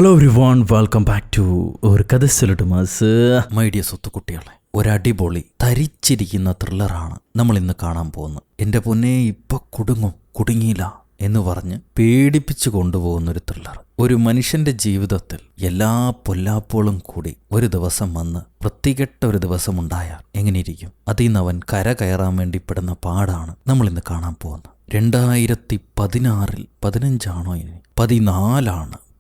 Hello everyone, welcome back to ഒരു കഥ സൊല്ലട്ട് മാസ്. മൈ ഡിയർ സ്വത്തുകുട്ടികളെ, ഒരടിപൊളി തരിച്ചിരിക്കുന്ന ത്രില്ലറാണ് നമ്മൾ ഇന്ന് കാണാൻ പോകുന്നത്. എൻ്റെ പൊന്നെ, ഇപ്പൊ കുടുങ്ങിയില്ല എന്ന് പറഞ്ഞ് പേടിപ്പിച്ചു കൊണ്ടുപോകുന്നൊരു ത്രില്ലർ. ഒരു മനുഷ്യന്റെ ജീവിതത്തിൽ എല്ലാ പൊല്ലാപ്പുകളും കൂടി ഒരു ദിവസം വന്ന് വൃത്തികെട്ട ഒരു ദിവസം ഉണ്ടായാൽ എങ്ങനെയിരിക്കും? അതിൽ നിന്ന് അവൻ കര കയറാൻ വേണ്ടി പെടുന്ന പാടാണ് നമ്മൾ ഇന്ന് കാണാൻ പോകുന്നത്. 2016 15 ഇനി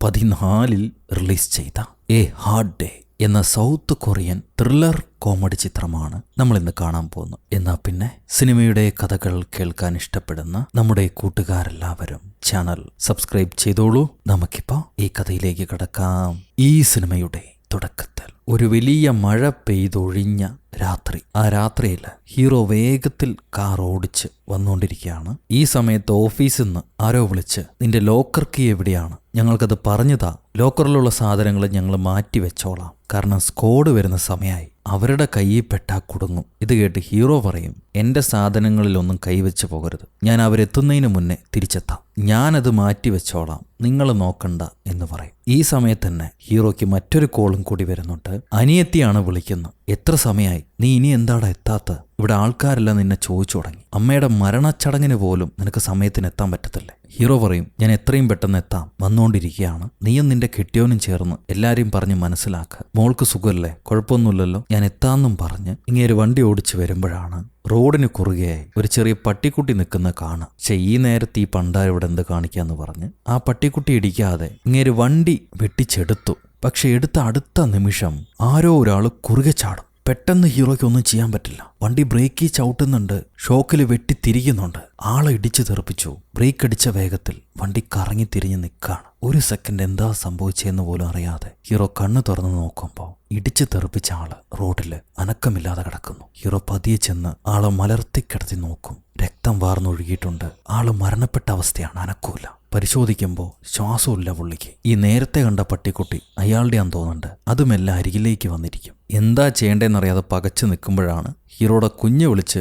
14 റിലീസ് ചെയ്ത എ ഹാർഡ് ഡേ എന്ന സൗത്ത് കൊറിയൻ ത്രില്ലർ കോമഡി ചിത്രമാണ് നമ്മൾ ഇന്ന് കാണാൻ പോകുന്നത്. എന്നാൽ പിന്നെ സിനിമയുടെ കഥകൾ കേൾക്കാൻ ഇഷ്ടപ്പെടുന്ന നമ്മുടെ കൂട്ടുകാരെല്ലാവരും ചാനൽ സബ്സ്ക്രൈബ് ചെയ്തോളൂ. നമുക്കിപ്പോ ഈ കഥയിലേക്ക് കടക്കാം. ഈ സിനിമയുടെ തുടക്കത്തിൽ ഒരു വലിയ മഴ പെയ്തൊഴിഞ്ഞ രാത്രി. ആ രാത്രിയിൽ ഹീറോ വേഗത്തിൽ കാർ ഓടിച്ച് വന്നുകൊണ്ടിരിക്കുകയാണ്. ഈ സമയത്ത് ഓഫീസിൽ നിന്ന് ആരോ വിളിച്ച്, നിന്റെ ലോക്കർ കീ എവിടെയാണ്? ഞങ്ങൾക്കത് പറഞ്ഞതാ. ലോക്കറിലുള്ള സാധനങ്ങൾ ഞങ്ങൾ മാറ്റി വെച്ചോളാം, കാരണം സ്ക്വാഡ് വരുന്ന സമയമായി. അവരുടെ കയ്യിൽ പെട്ടാ കുടുങ്ങും. ഇത് കേട്ട് ഹീറോ പറയും, എന്റെ സാധനങ്ങളിലൊന്നും കൈവച്ച് പോകരുത്, ഞാൻ അവരെത്തുന്നതിന് മുന്നേ തിരിച്ചെത്താം, ഞാനത് മാറ്റി വെച്ചോളാം, നിങ്ങൾ നോക്കണ്ട എന്ന് പറയും. ഈ സമയത്ത് തന്നെ ഹീറോയ്ക്ക് മറ്റൊരു കോളും കൂടി വരുന്നുണ്ട്. അനിയത്തിയാണ് വിളിക്കുന്നത്. എത്ര സമയമായി, നീ ഇനി എന്താടാ എത്താത്ത? ഇവിടെ ആൾക്കാരെല്ലാം നിന്നെ ചോദിച്ചു തുടങ്ങി. അമ്മയുടെ മരണച്ചടങ്ങിന് പോലും നിനക്ക് സമയത്തിന് എത്താൻ പറ്റത്തില്ലേ? ഹീറോ പറയും, ഞാൻ എത്രയും പെട്ടെന്ന് എത്താം, വന്നുകൊണ്ടിരിക്കുകയാണ്. നീയും നിന്റെ കെട്ടിയോനും ചേർന്ന് എല്ലാരെയും പറഞ്ഞ് മനസ്സിലാക്ക. മോൾക്ക് സുഖമല്ലേ? കുഴപ്പമൊന്നുമില്ലല്ലോ, ഞാൻ എത്താമെന്നും പറഞ്ഞ് ഇങ്ങേര് വണ്ടി ഓടിച്ചു വരുമ്പോഴാണ് റോഡിന് കുറുകയായി ഒരു ചെറിയ പട്ടിക്കുട്ടി നിൽക്കുന്ന കാണാം. ഈ നേരത്ത് ഈ പണ്ടാരിവിടെ എന്ത് കാണിക്കാന്ന് പറഞ്ഞ് ആ പട്ടിക്കുട്ടി ഇടിക്കാതെ ഇങ്ങേര് വണ്ടി വെട്ടിച്ചെടുത്തു. പക്ഷെ എടുത്ത അടുത്ത നിമിഷം ആരോ ഒരാൾ കുറുകെ ചാടും. പെട്ടെന്ന് ഹീറോയ്ക്ക് ഒന്നും ചെയ്യാൻ പറ്റില്ല. വണ്ടി ബ്രേക്കിൽ ചവിട്ടുന്നുണ്ട്, ഷോക്കിൽ വെട്ടിത്തിരിക്കുന്നുണ്ട്. ആളെ ഇടിച്ചു തെറിപ്പിച്ചു. ബ്രേക്ക് അടിച്ച വേഗത്തിൽ വണ്ടി കറങ്ങി തിരിഞ്ഞ് നിൽക്കാണ്. ഒരു സെക്കൻഡ് എന്താ സംഭവിച്ചതെന്ന് പോലും അറിയാതെ ഹീറോ കണ്ണു തുറന്ന് നോക്കുമ്പോൾ ഇടിച്ചു തെറിപ്പിച്ച ആള് റോഡില് അനക്കമില്ലാതെ കിടക്കുന്നു. ഹീറോ പതിയെ ചെന്ന് ആളെ മലർത്തിക്കിടത്തി നോക്കും. രക്തം വാർന്നൊഴുകിയിട്ടുണ്ട്. ആള് മരണപ്പെട്ട അവസ്ഥയാണ്, അനക്കൂല. പരിശോധിക്കുമ്പോൾ ശ്വാസമില്ല പുള്ളിക്ക്. ഈ നേരത്തെ കണ്ട പട്ടിക്കുട്ടി അയാളുടെയാന്ന് തോന്നുന്നുണ്ട്. അതുമെല്ലാം അരികിലേക്ക് വന്നിരിക്കും. എന്താ ചെയ്യേണ്ടതെന്നറിയാതെ പകച്ചു നിൽക്കുമ്പോഴാണ് ഹീറോയുടെ കുഞ്ഞ് വിളിച്ച്,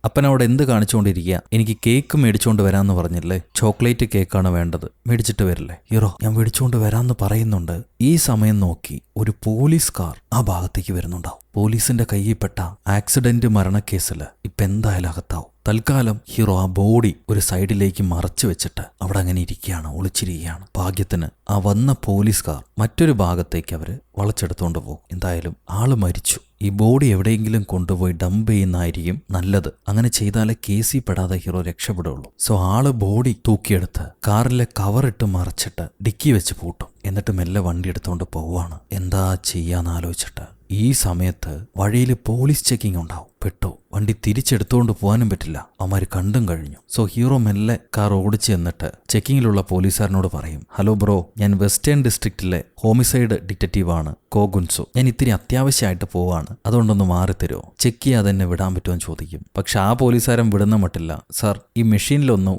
അപ്പനവിടെ എന്ത് കാണിച്ചുകൊണ്ടിരിക്കുക? എനിക്ക് കേക്ക് മേടിച്ചുകൊണ്ട് വരാമെന്ന് പറഞ്ഞില്ലേ? ചോക്ലേറ്റ് കേക്കാണ് വേണ്ടത്, മേടിച്ചിട്ട് വരില്ലേ? ഹീറോ, ഞാൻ മേടിച്ചുകൊണ്ട് വരാമെന്ന് പറയുന്നുണ്ട്. ഈ സമയം നോക്കി ഒരു പോലീസ് കാർ ആ ഭാഗത്തേക്ക് വരുന്നുണ്ടാവും. പോലീസിന്റെ കയ്യിൽപ്പെട്ട ആക്സിഡന്റ് മരണക്കേസിൽ ഇപ്പം എന്തായാലും അകത്താവും. തൽക്കാലം ഹീറോ ആ ബോഡി ഒരു സൈഡിലേക്ക് മറച്ചു വെച്ചിട്ട് അവിടെ അങ്ങനെ ഇരിക്കുകയാണ്, ഒളിച്ചിരിക്കുകയാണ്. ഭാഗ്യത്തിന് ആ വന്ന പോലീസ് കാർ മറ്റൊരു ഭാഗത്തേക്ക് അവര് വളച്ചെടുത്തോണ്ട് പോകും. എന്തായാലും ആള് മരിച്ചു. ഈ ബോഡി എവിടെയെങ്കിലും കൊണ്ടുപോയി ഡംപ് ചെയ്യുന്നതായിരിക്കും നല്ലത്. അങ്ങനെ ചെയ്താലേ കേസിൽ പെടാതെ ഹീറോ രക്ഷപ്പെടുള്ളൂ. സോ ആള് ബോഡി തൂക്കിയെടുത്ത് കാറിലെ കവറിട്ട് മറച്ചിട്ട് ഡിക്കി വെച്ച് പൂട്ടും. എന്നിട്ട് മെല്ലെ വണ്ടി എടുത്തോണ്ട് പോവാണ്. എന്താ ചെയ്യാന്നാലോചിച്ചിട്ട് ഈ സമയത്ത് വഴിയിൽ പോലീസ് ചെക്കിംഗ് ഉണ്ടാവും. പെട്ടു. വണ്ടി തിരിച്ചെടുത്തുകൊണ്ട് പോകാനും പറ്റില്ല, അവന്മാർ കണ്ടും കഴിഞ്ഞു. സോ ഹീറോ മെല്ലെ കാർ ഓടിച്ച് എന്നിട്ട് ചെക്കിങ്ങിലുള്ള പോലീസുകാരനോട് പറയും, ഹലോ ബ്രോ, ഞാൻ വെസ്റ്റേൺ ഡിസ്ട്രിക്റ്റിലെ ഹോമിസൈഡ് ഡിറ്റക്റ്റീവാണ് കോഗുൻസു. ഞാൻ ഇത്തിരി അത്യാവശ്യമായിട്ട് പോവാണ്, അതുകൊണ്ടൊന്ന് മാറിത്തരുമോ? ചെക്ക് ചെയ്യാതെ എന്നെ വിടാൻ പറ്റുമോ എന്ന് ചോദിക്കും. പക്ഷെ ആ പോലീസുകാരൻ വിടുന്ന മട്ടില്ല. സാർ, ഈ മെഷീനിലൊന്ന്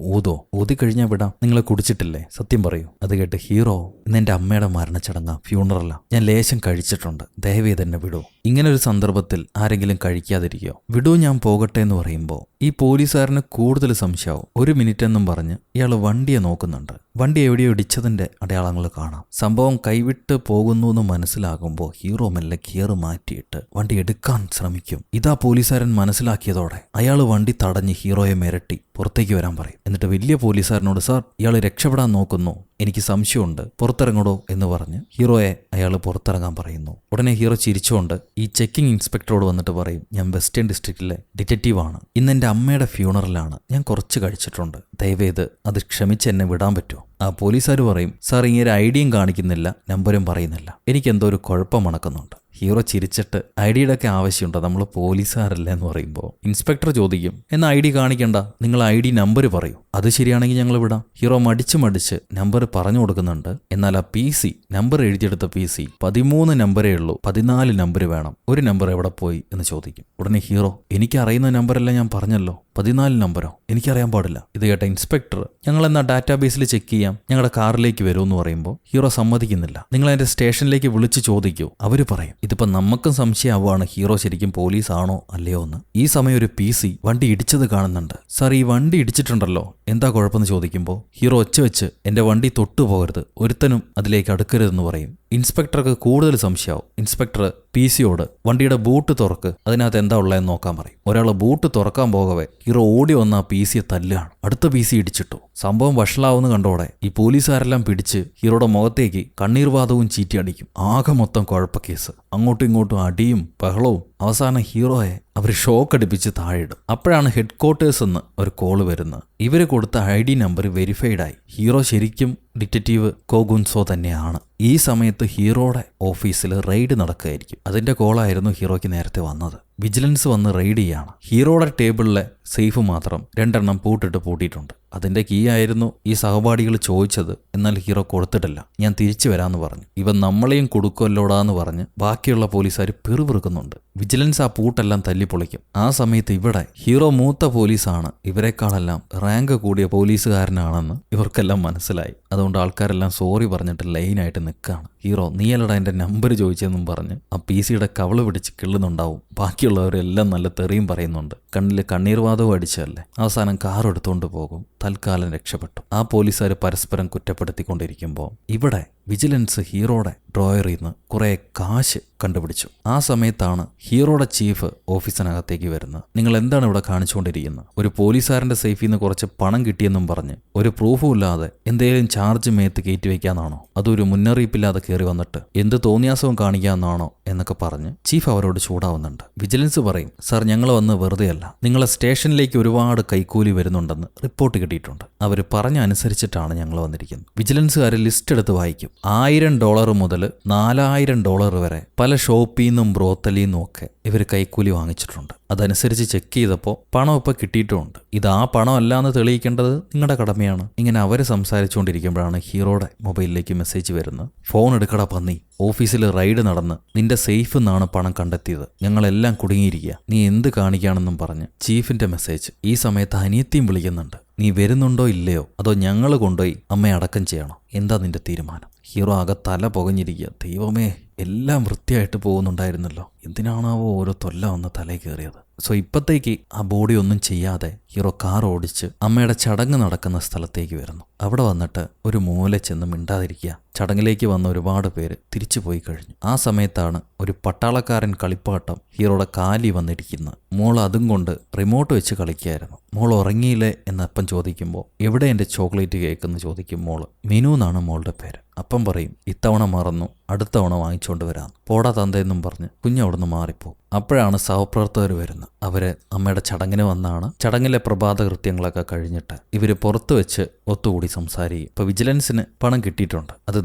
ഊതി കഴിഞ്ഞാൽ വിടാം. നിങ്ങൾ കുടിച്ചിട്ടില്ലേ? സത്യം പറയൂ. അത് കേട്ട് ഹീറോ, ഇന്ന് എന്റെ അമ്മയുടെ മരണച്ചടങ്ങാ, ഫ്യൂണറലാ, ഞാൻ ലേശം കഴിച്ചിട്ടുണ്ട്, ദയവേ തന്നെ വിടൂ. ഇങ്ങനൊരു സന്ദർഭത്തിൽ ആരെങ്കിലും കഴിക്കാതിരിക്കോ? വിടൂ, ഞാൻ പോകട്ടെ എന്ന് പറയുമ്പോൾ ഈ പോലീസുകാരന് കൂടുതൽ സംശയമാവും. 1 മിനിറ്റ് എന്നും പറഞ്ഞ് ഇയാൾ വണ്ടിയെ നോക്കുന്നുണ്ട്. വണ്ടി എവിടെയോ ഇടിച്ചതിന്റെ അടയാളങ്ങൾ കാണാം. സംഭവം കൈവിട്ട് പോകുന്നു എന്ന് മനസ്സിലാകുമ്പോൾ ഹീറോ മെല്ലെ ഗിയർ മാറ്റിയിട്ട് വണ്ടി എടുക്കാൻ ശ്രമിക്കും. ഇതാ പോലീസുകാരൻ മനസ്സിലാക്കിയതോടെ അയാൾ വണ്ടി തടഞ്ഞ് ഹീറോയെ മിരട്ടി പുറത്തേക്ക് വരാൻ പറയും. എന്നിട്ട് വലിയ പോലീസുകാരനോട്, സാർ, ഇയാൾ രക്ഷപ്പെടാൻ നോക്കുന്നു, എനിക്ക് സംശയമുണ്ട്, പുറത്തിറങ്ങടോ എന്ന് പറഞ്ഞ് ഹീറോയെ അയാൾ പുറത്തിറങ്ങാൻ പറയുന്നു. ഉടനെ ഹീറോ ചിരിച്ചുകൊണ്ട് ഈ ചെക്കിംഗ് ഇൻസ്പെക്ടറോട് വന്നിട്ട് പറയും, ഞാൻ വെസ്റ്റേൺ ഡിസ്ട്രിക്റ്റിലെ ഡിറ്റക്റ്റീവാണ്, ഇന്ന് എൻ്റെ അമ്മയുടെ ഫ്യൂണറലാണ്, ഞാൻ കുറച്ച് കഴിച്ചിട്ടുണ്ട്, ദയവേത് അത് ക്ഷമിച്ച് എന്നെ വിടാൻ പറ്റുമോ? ആ പോലീസുകാർ പറയും, സാർ, ഇങ്ങനെ ഐഡിയും കാണിക്കുന്നില്ല, നമ്പരും പറയുന്നില്ല, എനിക്കെന്തോ ഒരു കുഴപ്പം മണക്കുന്നുണ്ട്. ഹീറോ ചിരിച്ചിട്ട്, ഐഡിയുടെ ഒക്കെ ആവശ്യമുണ്ടോ, നമ്മൾ പോലീസുകാരല്ലേ എന്ന് പറയുമ്പോൾ ഇൻസ്പെക്ടർ ചോദിക്കും, എന്നാൽ ഐ ഡി കാണിക്കണ്ട, നിങ്ങൾ ID നമ്പർ പറയൂ, അത് ശരിയാണെങ്കിൽ ഞങ്ങൾ വിടാം. ഹീറോ മടിച്ച് നമ്പർ പറഞ്ഞു കൊടുക്കുന്നുണ്ട്. എന്നാൽ ആ PC നമ്പർ എഴുതിയെടുത്ത PC 13 നമ്പരേ ഉള്ളൂ, 14 നമ്പർ വേണം, ഒരു നമ്പർ എവിടെ പോയി എന്ന് ചോദിക്കും. ഉടനെ ഹീറോ, എനിക്കറിയുന്ന നമ്പറെല്ലാം ഞാൻ പറഞ്ഞല്ലോ, 14 നമ്പരോ? എനിക്കറിയാൻ പാടില്ല. ഇത് കേട്ട ഇൻസ്പെക്ടർ ഞങ്ങളെന്നാ ഡാറ്റാബേസിൽ ചെക്ക് ചെയ്യാം, ഞങ്ങളുടെ കാറിലേക്ക് വരുമെന്ന് പറയുമ്പോൾ ഹീറോ സമ്മതിക്കുന്നില്ല. നിങ്ങൾ അതിന്റെ സ്റ്റേഷനിലേക്ക് വിളിച്ച് ചോദിക്കൂ, അവര് പറയും. ഇതിപ്പോ നമുക്കും സംശയമാവാണ് ഹീറോ ശരിക്കും പോലീസ് ആണോ അല്ലയോ എന്ന്. ഈ സമയം ഒരു PC വണ്ടി ഇടിച്ചത് കാണുന്നുണ്ട്. സാർ, ഈ വണ്ടി ഇടിച്ചിട്ടുണ്ടല്ലോ, എന്താ കുഴപ്പമെന്ന് ചോദിക്കുമ്പോൾ ഹീറോ ഒച്ച വെച്ച് എന്റെ വണ്ടി തൊട്ടുപോകരുത്, ഒരുത്തനും അതിലേക്ക് അടുക്കരുതെന്ന് പറയും. ഇൻസ്പെക്ടർക്ക് കൂടുതൽ സംശയമാവും. ഇൻസ്പെക്ടർ PC-യോട് വണ്ടിയുടെ ബൂട്ട് തുറക്ക്, അതിനകത്ത് എന്താ ഉള്ളതെന്ന് നോക്കാൻ പറയും. ഒരാൾ ബൂട്ട് തുറക്കാൻ പോകവേ ഹീറോ ഓടി വന്ന ആ PC-യെ തല്ലുകയാണ്. അടുത്ത PC ഇടിച്ചിട്ടു. സംഭവം വഷളാവുന്ന കണ്ടോടെ ഈ പോലീസുകാരെല്ലാം പിടിച്ച് ഹീറോയുടെ മുഖത്തേക്ക് കണ്ണീർവാതവും ചീറ്റി അടിക്കും. ആകെ മൊത്തം കുഴപ്പക്കേസ്. അങ്ങോട്ടും ഇങ്ങോട്ടും അടിയും ബഹളവും. അവസാനം ഹീറോയെ അവർ ഷോക്ക് അടിപ്പിച്ച് താഴെയിടും. അപ്പോഴാണ് ഹെഡ് ക്വാർട്ടേഴ്സ് എന്ന് ഒരു കോള് വരുന്നത്. ഇവര് കൊടുത്ത ID നമ്പർ വെരിഫൈഡായി. ഹീറോ ശരിക്കും ഡിറ്റക്റ്റീവ് കോഗുൻസോ തന്നെയാണ്. ഈ സമയത്ത് ഹീറോയുടെ ഓഫീസിൽ റെയ്ഡ് നടക്കുകയായിരിക്കും. അതിന്റെ കോളായിരുന്നു ഹീറോയ്ക്ക് നേരത്തെ വന്നത്. വിജിലൻസ് വന്ന് റെയ്ഡ് ചെയ്യാണ്. ഹീറോയുടെ ടേബിളിലെ സേഫ് മാത്രം 2 എണ്ണം പൂട്ടിയിട്ടുണ്ട്. അതിന്റെ കീ ആയിരുന്നു ഈ സഹപാഠികൾ ചോദിച്ചത്. എന്നാൽ ഹീറോ കൊടുത്തിട്ടില്ല. ഞാൻ തിരിച്ചു വരാമെന്ന് പറഞ്ഞു. ഇവൻ നമ്മളെയും കൊടുക്കുമല്ലോടാന്ന് പറഞ്ഞ് ബാക്കിയുള്ള പോലീസുകാർ പിറുപിറുക്കുന്നുണ്ട്. വിജിലൻസ് ആ പൂട്ടെല്ലാം തല്ലിപ്പൊളിക്കും. ആ സമയത്ത് ഇവിടെ ഹീറോ മൂത്ത പോലീസാണ്, ഇവരെക്കാളെല്ലാം റാങ്ക് കൂടിയ പോലീസുകാരനാണെന്ന് ഇവർക്കെല്ലാം മനസ്സിലായി. അതുകൊണ്ട് ആൾക്കാരെല്ലാം സോറി പറഞ്ഞിട്ട് ലൈനായിട്ട് നിൽക്കുകയാണ്. ഹീറോ നീയല്ലടാ എൻ്റെ നമ്പർ ചോദിച്ചെന്നും പറഞ്ഞ് ആ PC-യുടെ കവള് പിടിച്ച് കിള്ളുന്നുണ്ടാവും. ബാക്കിയുള്ളവരെല്ലാം നല്ല തെറിയും പറയുന്നുണ്ട്. കണ്ണിൽ കണ്ണീർവാതവും അടിച്ചതല്ലേ. അവസാനം കാർ എടുത്തുകൊണ്ട് പോകും. തൽക്കാലം രക്ഷപ്പെട്ടു. ആ പോലീസുകാർ പരസ്പരം കുറ്റപ്പെടുത്തിക്കൊണ്ടിരിക്കുമ്പോൾ ഇവിടെ വിജിലൻസ് ഹീറോയുടെ ഡ്രോയറിൽ നിന്ന് കുറെ കാശ് കണ്ടുപിടിച്ചു. ആ സമയത്താണ് ഹീറോയുടെ ചീഫ് ഓഫീസിനകത്തേക്ക് വരുന്നത്. നിങ്ങൾ എന്താണ് ഇവിടെ കാണിച്ചുകൊണ്ടിരിക്കുന്നത്? ഒരു പോലീസുകാരന്റെ സേഫിൽ നിന്ന് കുറച്ച് പണം കിട്ടിയെന്നും പറഞ്ഞ് ഒരു പ്രൂഫും ഇല്ലാതെ എന്തേലും ചാർജ് മേത്ത് കയറ്റി വെക്കാന്നാണോ? അതൊരു മുന്നറിയിപ്പില്ലാതെ കയറി വന്നിട്ട് എന്ത് തോന്നിയാസവും കാണിക്കാന്നാണോ എന്നൊക്കെ പറഞ്ഞ് ചീഫ് അവരോട് ചൂടാവുന്നുണ്ട്. വിജിലൻസ് പറയും, സാർ ഞങ്ങൾ വന്ന് വെറുതെയല്ല, നിങ്ങളെ സ്റ്റേഷനിലേക്ക് ഒരുപാട് കൈക്കൂലി വരുന്നുണ്ടെന്ന് റിപ്പോർട്ട് കിട്ടിയിട്ടുണ്ട്. അവർ പറഞ്ഞ അനുസരിച്ചിട്ടാണ് ഞങ്ങൾ വന്നിരിക്കുന്നത്. വിജിലൻസുകാർ ലിസ്റ്റ് എടുത്ത് വായിക്കും. $1000 മുതൽ $4000 വരെ പല ഷോപ്പിൽ നിന്നും ബ്രോത്തലിൽ നിന്നും ഒക്കെ ഇവർ കൈക്കൂലി വാങ്ങിച്ചിട്ടുണ്ട്. അതനുസരിച്ച് ചെക്ക് ചെയ്തപ്പോൾ പണം ഇപ്പോൾ കിട്ടിയിട്ടുമുണ്ട്. ഇത് ആ പണം അല്ലാന്ന് തെളിയിക്കേണ്ടത് നിങ്ങളുടെ കടമയാണ്. ഇങ്ങനെ അവർ സംസാരിച്ചുകൊണ്ടിരിക്കുമ്പോഴാണ് ഹീറോയുടെ മൊബൈലിലേക്ക് മെസ്സേജ് വരുന്നത്. ഫോൺ എടുക്കടാ പന്നി, ഓഫീസിൽ റൈഡ് നടന്ന് നിന്റെ സേഫ് നിന്നാണ് പണം കണ്ടെത്തിയത്, ഞങ്ങളെല്ലാം കുടുങ്ങിയിരിക്കുക, നീ എന്ത് കാണിക്കുകയാണെന്നും പറഞ്ഞ് ചീഫിന്റെ മെസ്സേജ്. ഈ സമയത്ത് അനിയത്തിയും വിളിക്കുന്നുണ്ട്. നീ വരുന്നുണ്ടോ ഇല്ലയോ, അതോ ഞങ്ങൾ കൊണ്ടുപോയി അമ്മയെ അടക്കം ചെയ്യണോ, എന്താ നിന്റെ തീരുമാനം? ഹീറോ ആകെ തല പുകഞ്ഞിരിക്കുക. ദൈവമേ, എല്ലാം വൃത്തിയായിട്ട് പോകുന്നുണ്ടായിരുന്നല്ലോ, എന്തിനാണാവോ ഓരോ തൊല്ല വന്ന് തലയിൽ കയറിയത്. സോ ഇപ്പത്തേക്ക് ആ ബോഡി ഒന്നും ചെയ്യാതെ ഹീറോ കാർ ഓടിച്ച് അമ്മയുടെ ചടങ്ങ് നടക്കുന്ന സ്ഥലത്തേക്ക് വരുന്നു. അവിടെ വന്നിട്ട് ഒരു മൂല ചെന്ന് മിണ്ടാതിരിക്കുക. ചടങ്ങിലേക്ക് വന്ന ഒരുപാട് പേര് തിരിച്ചു പോയി കഴിഞ്ഞു. ആ സമയത്താണ് ഒരു പട്ടാളക്കാരൻ കളിപ്പാട്ടം ഹീറോയുടെ കാലി വന്നിരിക്കുന്നത്. മോൾ അതും കൊണ്ട് റിമോട്ട് വെച്ച് കളിക്കുകയായിരുന്നു. മോൾ ഉറങ്ങിയില്ലേ എന്നപ്പം ചോദിക്കുമ്പോൾ എവിടെ എൻ്റെ ചോക്ലേറ്റ് കേക്ക് എന്ന് ചോദിക്കും മോള്. മിനു എന്നാണ് മോളുടെ പേര്. അപ്പം പറയും ഇത്തവണ മറന്നു, അടുത്ത തവണ വാങ്ങിച്ചുകൊണ്ട് വരാം, പോടാ തന്തയെന്നും പറഞ്ഞ് കുഞ്ഞവിടുന്ന് മാറിപ്പോവും. അപ്പോഴാണ് സഹപ്രവർത്തകർ വരുന്നത്. അവര് അമ്മയുടെ ചടങ്ങിന് വന്നാണ്. ചടങ്ങിലെ പ്രഭാത കൃത്യങ്ങളൊക്കെ കഴിഞ്ഞിട്ട് ഇവര് പുറത്തു വെച്ച് ഒത്തുകൂടി സംസാരിക്കും. ഇപ്പൊ വിജിലൻസിന് പണം കിട്ടിയിട്ടുണ്ട്, അത്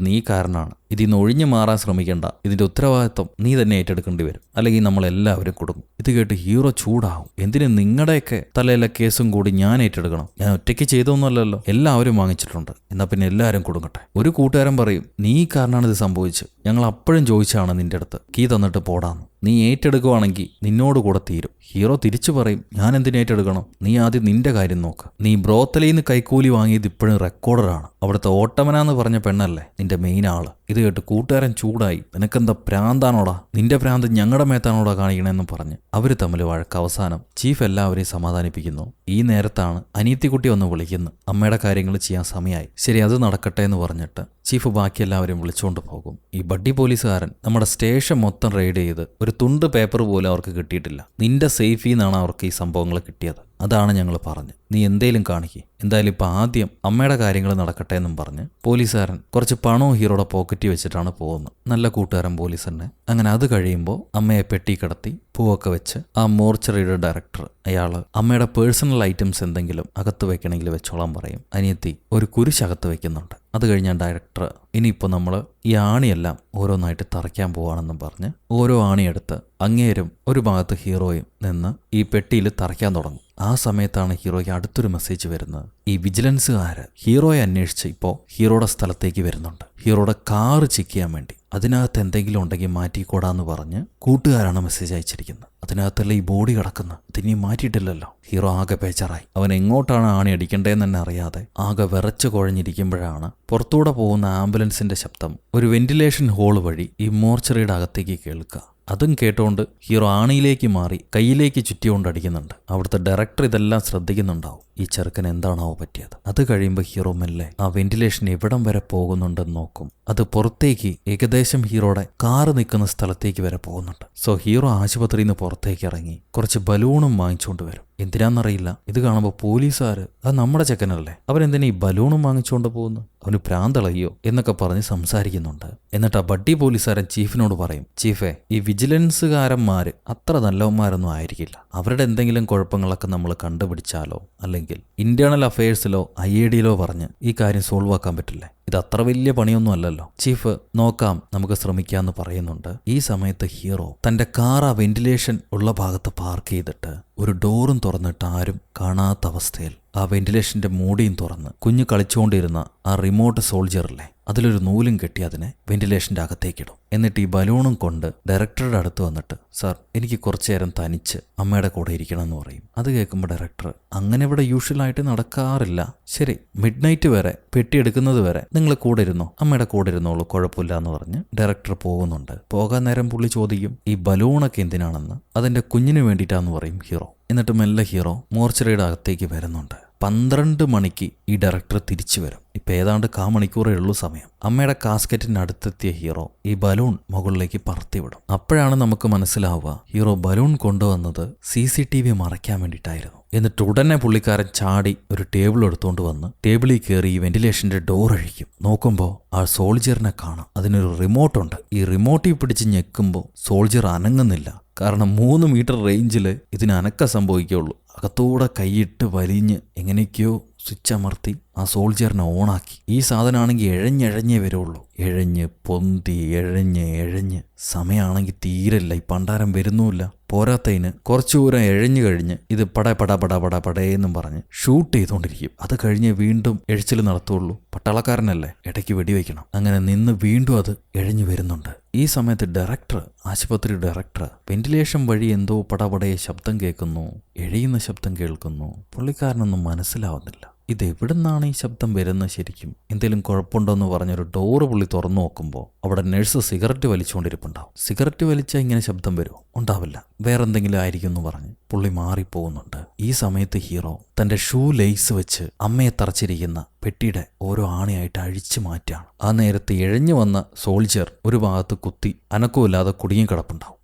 നീ കാരണമാണ്, ഇതിന്ന് ഒഴിഞ്ഞു മാറാൻ ശ്രമിക്കേണ്ട, ഇതിന്റെ ഉത്തരവാദിത്വം നീ തന്നെ ഏറ്റെടുക്കേണ്ടി വരും, അല്ലെങ്കിൽ നമ്മളെല്ലാവരും കൊടുക്കും. ഇത് കേട്ട് ഹീറോ ചൂടാവും. എന്തിന് നിങ്ങളുടെയൊക്കെ തലയിലെ കേസും കൂടി ഞാൻ ഏറ്റെടുക്കണം? ഞാൻ ഒറ്റയ്ക്ക് ചെയ്തൊന്നുമല്ലല്ലോ, എല്ലാവരും വാങ്ങിച്ചിട്ടുണ്ട്, എന്നാ പിന്നെ എല്ലാവരും കൊടുക്കട്ടെ. ഒരു കൂട്ടുകാരൻ പറയും, നീ കാരണമാണ് ഇത് സംഭവിച്ചത്, ഞങ്ങൾ അപ്പോഴും ചോദിച്ചാണ് നിന്റെ അടുത്ത്, കീ തന്നിട്ട് പോടാന്ന്, നീ ഏറ്റെടുക്കുവാണെങ്കിൽ നിന്നോട് കൂടെ തീരും. ഹീറോ തിരിച്ചു പറയും, ഞാൻ എന്തിനു ഏറ്റെടുക്കണം, നീ ആദ്യം നിന്റെ കാര്യം നോക്ക്, നീ ബ്രോത്തലിന്ന് കൈക്കൂലി വാങ്ങിയത് ഇപ്പോഴും റെക്കോർഡറാണ്, അവിടുത്തെ ഓട്ടമനാന്ന് പറഞ്ഞ പെണ്ണല്ലേ നിന്റെ മെയിൻ ആള്. ഇത് കേട്ട് കൂട്ടുകാരൻ ചൂടായി, നിനക്കെന്താ പ്രാന്താണോടാ, നിന്റെ പ്രാന്ത് ഞങ്ങളുടെ മേത്താണോടാ കാണിക്കണമെന്നും പറഞ്ഞ് അവർ തമ്മിൽ വഴക്ക്. അവസാനം ചീഫ് എല്ലാവരെയും സമാധാനിപ്പിക്കുന്നു. ഈ നേരത്താണ് അനിയത്തിക്കുട്ടി വന്ന് വിളിക്കുന്നു, അമ്മയുടെ കാര്യങ്ങൾ ചെയ്യാൻ സമയമായി. ശരി, അത് നടക്കട്ടെ എന്ന് പറഞ്ഞിട്ട് ചീഫ് ബാക്കി എല്ലാവരും വിളിച്ചുകൊണ്ട് പോകും. ഈ ബഡ്ഡി പോലീസുകാരൻ നമ്മുടെ സ്റ്റേഷൻ മൊത്തം റെയ്ഡ് ചെയ്ത് ഒരു തുണ്ട് പേപ്പർ പോലും അവർക്ക് കിട്ടിയിട്ടില്ല. നിന്റെ സേഫിൽ നിന്നാണ് അവർക്ക് ഈ സംഭവങ്ങൾ കിട്ടിയത്. അതാണ് ഞങ്ങൾ പറഞ്ഞ്, നീ എന്തേലും കാണിക്കേ, എന്തായാലും ഇപ്പം ആദ്യം അമ്മയുടെ കാര്യങ്ങൾ നടക്കട്ടെ എന്നും പറഞ്ഞ് പോലീസുകാരൻ കുറച്ച് പണവും ഹീറോയുടെ പോക്കറ്റിൽ വെച്ചിട്ടാണ് പോകുന്നത്. നല്ല കൂട്ടുകാരൻ പോലീസ് തന്നെ. അങ്ങനെ അത് കഴിയുമ്പോൾ അമ്മയെ പെട്ടി കിടത്തി പൂവൊക്കെ വെച്ച് ആ മോർച്ചറിയുടെ ഡയറക്ടർ അയാള് അമ്മയുടെ പേഴ്സണൽ ഐറ്റംസ് എന്തെങ്കിലും അകത്ത് വെക്കണമെങ്കിൽ വെച്ചോളാൻ പറയും. അനിയത്തി ഒരു കുരിശകത്ത് വെക്കുന്നുണ്ട്. അത് കഴിഞ്ഞാൽ ഡയറക്ടർ ഇനിയിപ്പോൾ നമ്മൾ ഈ ആണിയെല്ലാം ഓരോന്നായിട്ട് തറയ്ക്കാൻ പോവാണെന്നും പറഞ്ഞ് ഓരോ ആണിയെടുത്ത് അങ്ങേരും ഒരു ഭാഗത്ത് ഹീറോയും നിന്ന് ഈ പെട്ടിയിൽ തറയ്ക്കാൻ തുടങ്ങും. ആ സമയത്താണ് ഹീറോയ്ക്ക് അടുത്തൊരു മെസ്സേജ് വരുന്നത്. ഈ വിജിലൻസുകാര് ഹീറോയെ അന്വേഷിച്ച് ഇപ്പോൾ ഹീറോയുടെ സ്ഥലത്തേക്ക് വരുന്നുണ്ട്, ഹീറോയുടെ കാറ് ചെക്ക് ചെയ്യാൻ വേണ്ടി. അതിനകത്ത് എന്തെങ്കിലും ഉണ്ടെങ്കിൽ മാറ്റിക്കൂടാന്ന് പറഞ്ഞ് കൂട്ടുകാരാണ് മെസ്സേജ് അയച്ചിരിക്കുന്നത്. അതിനകത്തല്ല ഈ ബോഡി കിടക്കുന്നത്, ഇതിനി മാറ്റിയിട്ടില്ലല്ലോ. ഹീറോ ആകെ പേച്ചറായി. അവൻ എങ്ങോട്ടാണ് ആണി അടിക്കേണ്ടതെന്ന് തന്നെ അറിയാതെ ആകെ വിറച്ചു കുഴഞ്ഞിരിക്കുമ്പോഴാണ് പുറത്തൂടെ പോകുന്ന ആംബുലൻസിന്റെ ശബ്ദം ഒരു വെന്റിലേഷൻ ഹോള് വഴി ഈ മോർച്ചറിയുടെ അകത്തേക്ക് കേൾക്കുക. അതും കേട്ടോണ്ട് ഹീറോ ആണിയിലേക്ക് മാറി കയ്യിലേക്ക് ചുറ്റിക്കൊണ്ട് അടിക്കുന്നുണ്ട്. അവിടുത്തെ ഡയറക്ടർ ഇതെല്ലാം ശ്രദ്ധിക്കുന്നുണ്ടാവും. ഈ ചെറുക്കൻ എന്താണാവോ പറ്റിയത്. അത് കഴിയുമ്പോൾ ഹീറോ മെല്ലെ ആ വെന്റിലേഷൻ എവിടം വരെ പോകുന്നുണ്ടെന്ന് നോക്കും. അത് പുറത്തേക്ക് ഏകദേശം ഹീറോയുടെ കാറ് നിൽക്കുന്ന സ്ഥലത്തേക്ക് വരെ പോകുന്നുണ്ട്. സോ ഹീറോ ആശുപത്രിയിൽ നിന്ന് പുറത്തേക്ക് ഇറങ്ങി കുറച്ച് ബലൂണും വാങ്ങിച്ചുകൊണ്ട് വരും. എന്തിനാന്നറിയില്ല. ഇത് കാണുമ്പോൾ പോലീസുകാര് അത് നമ്മുടെ ചെക്കനല്ലേ, അവരെന്തിനാ ഈ ബലൂണും വാങ്ങിച്ചുകൊണ്ട് പോകുന്നു, അവന് പ്രാന്തളയോ എന്നൊക്കെ പറഞ്ഞ് സംസാരിക്കുന്നുണ്ട്. എന്നിട്ട് ആ ബഡ്ഡി പോലീസുകാരൻ ചീഫിനോട് പറയും, ചീഫേ, ഈ വിജിലൻസുകാരന്മാര് അത്ര നല്ലവന്മാരൊന്നും ആയിരിക്കില്ല. അവരുടെ എന്തെങ്കിലും കുഴപ്പങ്ങളൊക്കെ നമ്മൾ കണ്ടുപിടിച്ചാലോ അല്ലെങ്കിൽ ഇന്റേണൽ അഫയേഴ്സിലോ IADയിലോ പറഞ്ഞ് ഈ കാര്യം സോൾവ് ആക്കാൻ പറ്റില്ലേ? ഇത് അത്ര വലിയ പണിയൊന്നും അല്ലല്ലോ. ചീഫ് നോക്കാം, നമുക്ക് ശ്രമിക്കാമെന്ന് പറയുന്നുണ്ട്. ഈ സമയത്ത് ഹീറോ തന്റെ കാർ ആ വെന്റിലേഷൻ ഉള്ള ഭാഗത്ത് പാർക്ക് ചെയ്തിട്ട് ഒരു ഡോറും തുറന്നിട്ട് ആരും കാണാത്ത അവസ്ഥയിൽ ആ വെന്റിലേഷന്റെ മൂടിയും തുറന്ന് കുഞ്ഞ് കളിച്ചുകൊണ്ടിരുന്ന ആ റിമോട്ട് സോൾജറിലെ അതിലൊരു നൂലും കെട്ടി അതിനെ വെന്റിലേഷന്റെ അകത്തേക്കിടും. എന്നിട്ട് ഈ ബലൂണും കൊണ്ട് ഡയറക്ടറുടെ അടുത്ത് വന്നിട്ട്, സാർ, എനിക്ക് കുറച്ചു നേരം തനിച്ച് അമ്മയുടെ കൂടെ ഇരിക്കണം എന്ന് പറയും. അത് കേൾക്കുമ്പോൾ ഡയറക്ടർ, അങ്ങനെ ഇവിടെ യൂഷ്വലായിട്ട് നടക്കാറില്ല. ശരി, മിഡ് നൈറ്റ് വരെ പെട്ടി എടുക്കുന്നത് വരെ നിങ്ങൾ കൂടെ ഇരുന്നോ, അമ്മയുടെ കൂടെ ഇരുന്നോളൂ, കുഴപ്പമില്ല എന്ന് പറഞ്ഞ് ഡയറക്ടർ പോകുന്നുണ്ട്. പോകാൻ നേരം പുള്ളി ചോദിക്കും, ഈ ബലൂണൊക്കെ എന്തിനാണെന്ന്. അതെന്റെ കുഞ്ഞിന് വേണ്ടിയിട്ടാന്ന് പറയും ഹീറോ. എന്നിട്ട് മെല്ലെ ഹീറോ മോർച്ചറിയുടെ അകത്തേക്ക് വരുന്നുണ്ട്. 12 മണിക്ക് ഈ ഡയറക്ടർ തിരിച്ചു വരും. ഇപ്പം ഏതാണ്ട് മണിക്കൂറേ ഉള്ളൂ സമയം. അമ്മയുടെ കാസ്കറ്റിന് അടുത്തെത്തിയ ഹീറോ ഈ ബലൂൺ മുകളിലേക്ക് പറത്തിവിടും. അപ്പോഴാണ് നമുക്ക് മനസ്സിലാവുക ഹീറോ ബലൂൺ കൊണ്ടുവന്നത് CCTV മറയ്ക്കാൻ വേണ്ടിയിട്ടായിരുന്നു. എന്നിട്ട് ഉടനെ പുള്ളിക്കാരൻ ചാടി ഒരു ടേബിൾ എടുത്തുകൊണ്ട് വന്ന് ടേബിളിൽ കയറി ഈ വെന്റിലേഷന്റെ ഡോർ അഴിക്കും. നോക്കുമ്പോൾ ആ സോൾജറിനെ കാണാം. അതിനൊരു റിമോട്ടുണ്ട്. ഈ റിമോട്ടിൽ പിടിച്ച് ഞെക്കുമ്പോൾ സോൾജർ അനങ്ങുന്നില്ല. കാരണം 3 മീറ്റർ റേഞ്ചിൽ ഇതിന് അനക്കം സംഭവിക്കുള്ളൂ. അകത്തൂടെ കൈയിട്ട് വലിഞ്ഞ് എങ്ങനെയൊക്കെയോ സ്വിച്ച് അമർത്തി ആ സോൾജറിനെ ഓണാക്കി. ഈ സാധനമാണെങ്കിൽ എഴഞ്ഞെഴഞ്ഞേ വരുള്ളൂ. എഴഞ്ഞ് പൊന്തി എഴഞ്ഞ് സമയമാണെങ്കിൽ തീരല്ല. ഈ പണ്ടാരം വരുന്നുമില്ല. പോരാത്തതിന് കുറച്ചു ദൂരം എഴഞ്ഞു കഴിഞ്ഞ് ഇത് പടേന്നും പറഞ്ഞ് ഷൂട്ട് ചെയ്തുകൊണ്ടിരിക്കും. അത് കഴിഞ്ഞ് വീണ്ടും എഴിച്ചിൽ നടത്തുള്ളൂ. പട്ടാളക്കാരനല്ലേ, ഇടയ്ക്ക് വെടിവെക്കണം. അങ്ങനെ നിന്ന് വീണ്ടും അത് എഴഞ്ഞു വരുന്നുണ്ട്. ഈ സമയത്ത് ആശുപത്രി ഡയറക്ടർ വെന്റിലേഷൻ വഴി എന്തോ പടപടയെ ശബ്ദം കേൾക്കുന്നു, എഴയുന്ന ശബ്ദം കേൾക്കുന്നു. പുള്ളിക്കാരനൊന്നും മനസ്സിലാവുന്നില്ല. ഇത് എവിടുന്നാണ് ഈ ശബ്ദം വരുന്നത് ശരിക്കും, എന്തെങ്കിലും കുഴപ്പമുണ്ടോയെന്ന് പറഞ്ഞൊരു ഡോറ് പുള്ളി തുറന്നു നോക്കുമ്പോൾ അവിടെ നഴ്സ് സിഗരറ്റ് വലിച്ചുകൊണ്ടിരിപ്പുണ്ടാവും. സിഗരറ്റ് വലിച്ചാൽ ഇങ്ങനെ ശബ്ദം വരുമോ? ഉണ്ടാവില്ല, വേറെന്തെങ്കിലും ആയിരിക്കും എന്ന് പറഞ്ഞ് പുള്ളി മാറിപ്പോകുന്നുണ്ട്. ഈ സമയത്ത് ഹീറോ തന്റെ ഷൂ ലേസ് വെച്ച് അമ്മയെ തറച്ചിരിക്കുന്ന പെട്ടിയുടെ ഓരോ ആണിയായിട്ട് അഴിച്ചു മാറ്റാണ്. ആ നേരത്ത് എഴഞ്ഞു വന്ന സോൾജർ ഒരു ഭാഗത്ത് കുത്തി അനക്കമില്ലാതെ കുടുങ്ങി കിടപ്പുണ്ടാവും.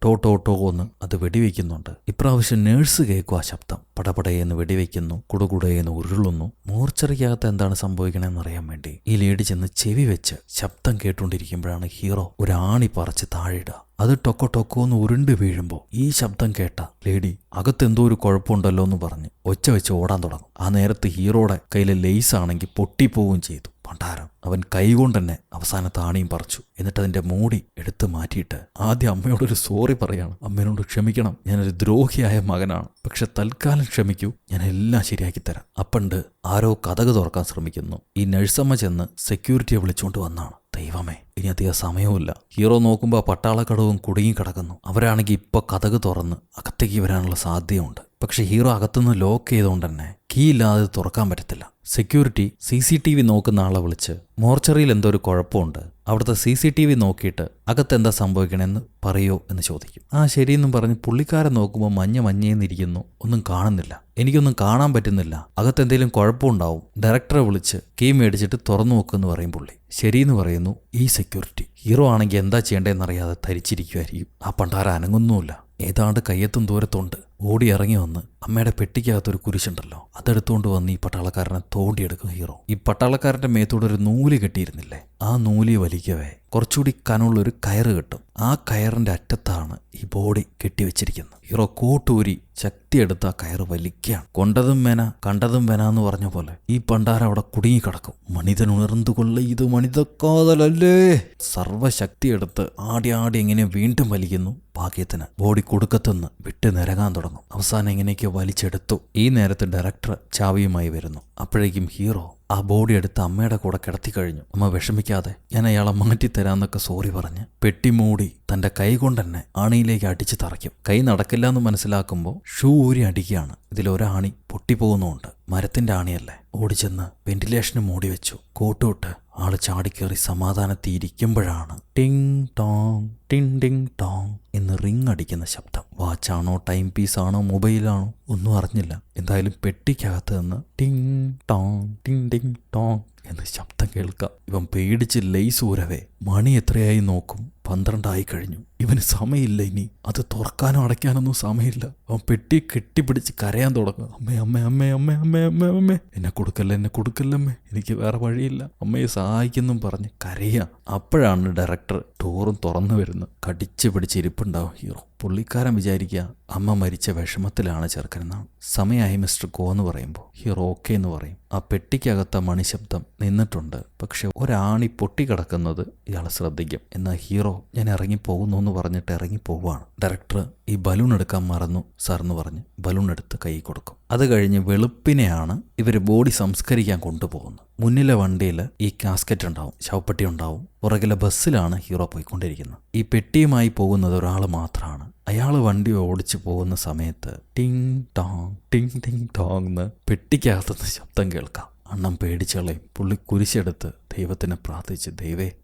ടോ എന്ന് അത് വെടിവെക്കുന്നുണ്ട്. ഇപ്രാവശ്യം നേഴ്സ് കേൾക്കും ആ ശബ്ദം. പടപടയെന്ന് വെടിവെക്കുന്നു, കുടുകുടയെന്ന് ഉരുളുന്നു. മോർച്ചറിക്കകത്ത് എന്താണ് സംഭവിക്കണമെന്ന് അറിയാൻ വേണ്ടി ഈ ലേഡി ചെന്ന് ചെവി വെച്ച് ശബ്ദം കേട്ടുകൊണ്ടിരിക്കുമ്പോഴാണ് ഹീറോ ഒരു ആണി പറിച്ച് താഴെയിടുക. അത് ടൊക്കോന്ന് ഉരുണ്ട് വീഴുമ്പോൾ ഈ ശബ്ദം കേട്ട ലേഡി അകത്തെന്തോ ഒരു കുഴപ്പമുണ്ടല്ലോ എന്ന് പറഞ്ഞ് ഒച്ച വെച്ച് ഓടാൻ തുടങ്ങും. ആ നേരത്ത് ഹീറോയുടെ കയ്യിലെ ലേസ് ആണെങ്കിൽ പൊട്ടിപ്പോവുകയും ചെയ്തു. പണ്ടാരം അവൻ കൈകൊണ്ട് തന്നെ അവസാനത്തെ ആണിയും പറിച്ചു. എന്നിട്ട് അതിന്റെ മൂടി എടുത്തു മാറ്റിയിട്ട് ആദ്യം അമ്മയോടൊരു സോറി പറയാണ്. അമ്മയോട് ക്ഷമിക്കണം, ഞാനൊരു ദ്രോഹിയായ മകനാണ്, പക്ഷെ തൽക്കാലം ക്ഷമിക്കൂ, ഞാൻ എല്ലാം ശരിയാക്കി തരാം. അപ്പണ്ട് ആരോ കതക് തുറക്കാൻ ശ്രമിക്കുന്നു. ഈ നഴ്സമ്മ ചെന്ന് സെക്യൂരിറ്റിയെ വിളിച്ചുകൊണ്ട് വന്നാണ്. ദൈവമേ, ഇനി അധികം സമയവുമില്ല. ഹീറോ നോക്കുമ്പോൾ പട്ടാളക്കടവും കുടുങ്ങിക്കിടക്കുന്നു. അവരാണെങ്കിൽ ഇപ്പൊ കതക് തുറന്ന് അകത്തേക്ക് വരാനുള്ള സാധ്യതയുണ്ട്. പക്ഷെ ഹീറോ അകത്തുനിന്ന് ലോക്ക് ചെയ്തുകൊണ്ട് തന്നെ കീ ഇല്ലാതെ തുറക്കാൻ പറ്റത്തില്ല. സെക്യൂരിറ്റി CCTV നോക്കുന്ന ആളെ വിളിച്ച് മോർച്ചറിയിൽ എന്തോ ഒരു കുഴപ്പമുണ്ട്, അവിടുത്തെ CCTV നോക്കിയിട്ട് അകത്തെന്താ സംഭവിക്കണമെന്ന് പറയോ എന്ന് ചോദിക്കും. ആ ശരിയെന്നും പറഞ്ഞ് പുള്ളിക്കാരൻ നോക്കുമ്പോൾ മഞ്ഞേന്നിരിക്കുന്നു. ഒന്നും കാണുന്നില്ല, എനിക്കൊന്നും കാണാൻ പറ്റുന്നില്ല, അകത്തെന്തെങ്കിലും കുഴപ്പമുണ്ടാവും, ഡയറക്ടറെ വിളിച്ച് കീ മേടിച്ചിട്ട് തുറന്നു നോക്കുമെന്ന് പറയും പുള്ളി. ശരിയെന്ന് പറയുന്നു ഈ സെക്യൂരിറ്റി. ഹീറോ ആണെങ്കിൽ എന്താ ചെയ്യേണ്ടതെന്നറിയാതെ ധരിച്ചിരിക്കുമായിരിക്കും. ആ പണ്ടാര അനങ്ങുന്നുമില്ല. ഏതാണ്ട് കയ്യെത്തും ദൂരത്തുണ്ട്. ഓടി ഇറങ്ങി വന്ന് അമ്മയുടെ പെട്ടിക്കകത്തൊരു കുരിശുണ്ടല്ലോ, അതെടുത്തുകൊണ്ട് വന്ന് ഈ പട്ടാളക്കാരനെ തോണ്ടിയെടുക്കും ഹീറോ. ഈ പട്ടാളക്കാരന്റെ മേത്തൂടെ ഒരു നൂല് കെട്ടിയിരുന്നില്ലേ, ആ നൂലി വലിക്കവേ കുറച്ചുകൂടി കനമുള്ളൊരു കയറ് കെട്ടും. ആ കയറിന്റെ അറ്റത്താണ് ഈ ബോഡി കെട്ടിവെച്ചിരിക്കുന്നത്. ഹീറോ കോട്ടൂരി ശക്തിയെടുത്ത് ആ കയറ് വലിക്കുകയാണ്. കൊണ്ടതും വേന കണ്ടതും വേന എന്ന് പറഞ്ഞ പോലെ ഈ പണ്ടാരം അവിടെ കുടുങ്ങിക്കിടക്കും. മണിതൻ ഉണർന്നുകൊള്ള ഇത് മണിതക്കാതലല്ലേ. സർവശക്തിയെടുത്ത് ആടി എങ്ങനെ വീണ്ടും വലിക്കുന്നു. ഭാഗ്യത്തിന് ബോഡി കുടുക്കത്തുനിന്ന് വിട്ട് നിരങ്ങാൻ തുടങ്ങും. അവസാനം എങ്ങനെയൊക്കെ വലിച്ചെടുത്തു. ഈ നേരത്ത് ഡയറക്ടർ ചാവിയുമായി വരുന്നു. അപ്പോഴേക്കും ഹീറോ ആ ബോഡി എടുത്ത് അമ്മയുടെ കൂടെ കിടത്തി കഴിഞ്ഞു. അമ്മ വിഷമിക്കാതെ, ഞാൻ അയാളെ മാറ്റിത്തരാന്നൊക്കെ സോറി പറഞ്ഞ് പെട്ടി മൂടി തന്റെ കൈ കൊണ്ട് തന്നെ ആണിയിലേക്ക് അടിച്ച് തറയ്ക്കും. കൈ നടക്കില്ല എന്ന് മനസ്സിലാക്കുമ്പോൾ ഷൂ ഊരി അടിക്കുകയാണ്. ഇതിലൊരാണി പൊട്ടിപ്പോകുന്നുമുണ്ട്. മരത്തിന്റെ ആണിയല്ലേ. ഓടിച്ചെന്ന് വെന്റിലേഷന് മൂടി വെച്ചു. കോട്ടുവിട്ട് ആള് ചാടിക്കേറി സമാധാനത്തിൽ ഇരിക്കുമ്പോഴാണ് ടിങ് ടോങ് ടിങ് ടിങ് ടോങ് എന്ന് റിങ് അടിക്കുന്ന ശബ്ദം. വാച്ചാണോ ടൈം പീസാണോ മൊബൈലാണോ ഒന്നും അറിഞ്ഞില്ല. എന്തായാലും പെട്ടിക്കകത്ത് നിന്ന് ടിങ് ടോങ് ടിങ് ടിങ് ടോങ് എന്ന് ശബ്ദം കേൾക്കാം. ഇവൻ പേടിച്ച് ലേസ് ഊരവേ. മണി എത്രയായി നോക്കും. 12 ആയി കഴിഞ്ഞു. ഇവന് സമയമില്ല ഇനി. അത് തുറക്കാനോ അടയ്ക്കാനൊന്നും സമയമില്ല. അവൻ പെട്ടി കെട്ടിപ്പിടിച്ച് കരയാൻ തുടങ്ങും. അമ്മേ അമ്മേ അമ്മേ അമ്മേ അമ്മേ അമ്മേ അമ്മേ, എന്നെ കൊടുക്കല്ലമ്മേ, എനിക്ക് വേറെ വഴിയില്ല, അമ്മയെ സഹായിക്കെന്നും പറഞ്ഞ് കരയാ. അപ്പോഴാണ് ഡയറക്ടർ ഡോറും തുറന്നു വരുന്നത്. കടിച്ചു പിടിച്ചിരിപ്പുണ്ടാവും ഹീറോ. പുള്ളിക്കാരൻ വിചാരിക്കുക അമ്മ മരിച്ച വിഷമത്തിലാണ് ചെറുക്കനെന്നാണ്. സമയമായി മിസ്റ്റർ ഗോ എന്ന് പറയുമ്പോൾ ഹീറോ ഓക്കെ എന്ന് പറയും. ആ പെട്ടിക്കകത്ത മണിശബ്ദം നിന്നിട്ടുണ്ട്. പക്ഷെ ഒരാണി പൊട്ടിക്കിടക്കുന്നത് ഇയാൾ ശ്രദ്ധിക്കും. എന്നാൽ ഹീറോ ഞാൻ ഇറങ്ങിപ്പോകുന്നു എന്ന് പറഞ്ഞിട്ട് ഇറങ്ങിപ്പോവാണ്. ഡയറക്ടർ ഈ ബലൂൺ എടുക്കാൻ മറന്നു സാർ എന്ന് പറഞ്ഞ് ബലൂൺ എടുത്ത് കൈ കൊടുക്കും. അത് കഴിഞ്ഞ് വെളുപ്പിനെയാണ് ഇവർ ബോഡി സംസ്കരിക്കാൻ കൊണ്ടുപോകുന്നത്. മുന്നിലെ വണ്ടിയിൽ ഈ കാസ്കറ്റ് ഉണ്ടാവും, ശവപ്പെട്ടി ഉണ്ടാവും. പുറകിലെ ബസ്സിലാണ് ഹീറോ പോയിക്കൊണ്ടിരിക്കുന്നത്. ഈ പെട്ടിയുമായി പോകുന്നത് ഒരാൾ മാത്രമാണ്. അയാൾ വണ്ടി ഓടിച്ചു പോകുന്ന സമയത്ത് ടിങ് ടോങ് ടിങ് ടിങ് ടോങ് എന്ന് പെട്ടിക്കകത്തുനിന്ന് ശബ്ദം കേൾക്കാം. അണ്ണം പേടിച്ചളയും. പുള്ളി കുരിശെടുത്ത് ദൈവത്തിനെ പ്രാർത്ഥിച്ച്,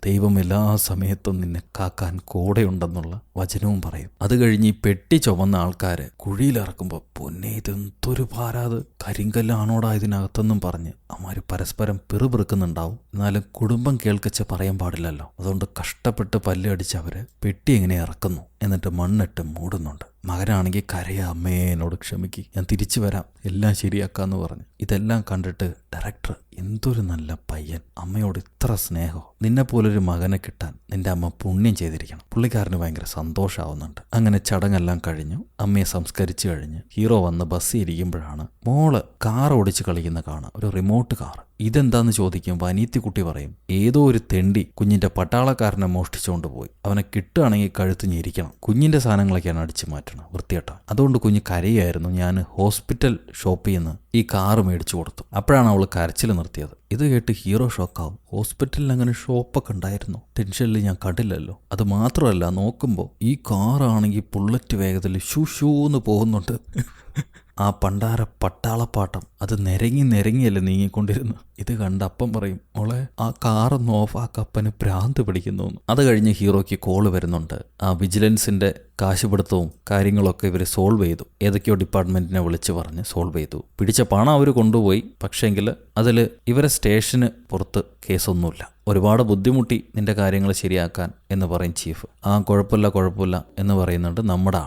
ദൈവം എല്ലാ സമയത്തും നിന്നെ കാക്കാൻ കൂടെയുണ്ടെന്നുള്ള വചനവും പറയും. അത് കഴിഞ്ഞ് ഈ പെട്ടി ചുമന്ന ആൾക്കാര് കുഴിയിലിറക്കുമ്പോൾ പൊന്നെ ഇതെന്തൊരു ഭാരാത്, കരിങ്കല്ലാണോടാ ഇതിനകത്തെന്നും പറഞ്ഞ് അമ്മാര് പരസ്പരം പിറുപിറുക്കുന്നുണ്ടാവും. എന്നാലും കുടുംബം കേൾക്കച്ച് പറയാൻ പാടില്ലല്ലോ. അതുകൊണ്ട് കഷ്ടപ്പെട്ട് പല്ലടിച്ച് അവര് പെട്ടി എങ്ങനെ ഇറക്കുന്നു. എന്നിട്ട് മണ്ണിട്ട് മൂടുന്നുണ്ട്. മകനാണെങ്കിൽ കരയാ, അമ്മേ എന്നോട് ക്ഷമിക്ക്, ഞാൻ തിരിച്ചു വരാം, എല്ലാം ശരിയാക്കാന്ന് പറഞ്ഞു. ഇതെല്ലാം കണ്ടിട്ട് ഡയറക്ടർ എന്തൊരു നല്ല പയ്യൻ, അമ്മയോട് ഇത്ര സ്നേഹം, നിന്നെപ്പോലൊരു മകനെ കിട്ടാൻ നിന്റെ അമ്മ പുണ്യം ചെയ്തിരിക്കണം. പുള്ളിക്കാരന് ഭയങ്കര സന്തോഷമാവുന്നുണ്ട്. അങ്ങനെ ചടങ്ങെല്ലാം കഴിഞ്ഞു. അമ്മയെ സംസ്കരിച്ചു കഴിഞ്ഞ് ഹീറോ വന്ന് ബസ്സിൽ ഇരിക്കുമ്പോഴാണ് മോള് കാർ ഓടിച്ച് കളിക്കുന്ന കാണാം. ഒരു റിമോട്ട് കാർ. ഇതെന്താന്ന് ചോദിക്കുമ്പോൾ അനീത്തിക്കുട്ടി പറയും, ഏതോ ഒരു തെണ്ടി കുഞ്ഞിന്റെ പട്ടാളക്കാരനെ മോഷ്ടിച്ചുകൊണ്ട് പോയി. അവനെ കിട്ടുകയാണെങ്കിൽ കഴുത്ത് ഞെരിക്കണം. കുഞ്ഞിന്റെ സാധനങ്ങളൊക്കെയാണ് അടിച്ചു മാറ്റണം, വൃത്തികെട്ട. അതുകൊണ്ട് കുഞ്ഞ് കരയായിരുന്നു. ഞാൻ ഹോസ്പിറ്റൽ ഷോപ്പിൽ നിന്ന് ഈ കാറ് മേടിച്ചു കൊടുത്തു. അപ്പോഴാണ് അവൾ കരച്ചിൽ നിർത്തിയത്. ഇത് കേട്ട് ഹീറോ ഷോക്കാവും. ഹോസ്പിറ്റലിൽ അങ്ങനെ ഷോപ്പൊക്കെ ഉണ്ടായിരുന്നു, ടെൻഷനിൽ ഞാൻ കണ്ടില്ലല്ലോ. അത് മാത്രമല്ല, നോക്കുമ്പോൾ ഈ കാറാണെങ്കിൽ ബുള്ളറ്റ് വേഗത്തിൽ ഷൂന്ന് പോകുന്നുണ്ട്. ആ പണ്ടാര പട്ടാളപ്പാട്ടം അത് നിരങ്ങിയല്ലേ നീങ്ങിക്കൊണ്ടിരുന്നു. ഇത് കണ്ട് അപ്പം പറയും, മോളെ ആ കാറൊന്ന് ഓഫാക്കപ്പന് ഭ്രാന്ത് പിടിക്കുന്നു. അത് കഴിഞ്ഞ് ഹീറോയ്ക്ക് കോള് വരുന്നുണ്ട്. ആ വിജിലൻസിന്റെ കാശുപിടുത്തവും കാര്യങ്ങളൊക്കെ ഇവർ സോൾവ് ചെയ്തു. ഏതൊക്കെയോ ഡിപ്പാർട്ട്മെന്റിനെ വിളിച്ച് പറഞ്ഞ് സോൾവ് ചെയ്തു. പിടിച്ച പണം അവർ കൊണ്ടുപോയി. പക്ഷേങ്കിൽ അതിൽ ഇവരെ സ്റ്റേഷന് പുറത്ത് കേസൊന്നുമില്ല. ഒരുപാട് ബുദ്ധിമുട്ടി നിന്റെ കാര്യങ്ങൾ ശരിയാക്കാൻ എന്ന് പറയും ചീഫ്. ആ കുഴപ്പമില്ല എന്ന് പറയുന്നുണ്ട് നമ്മുടെ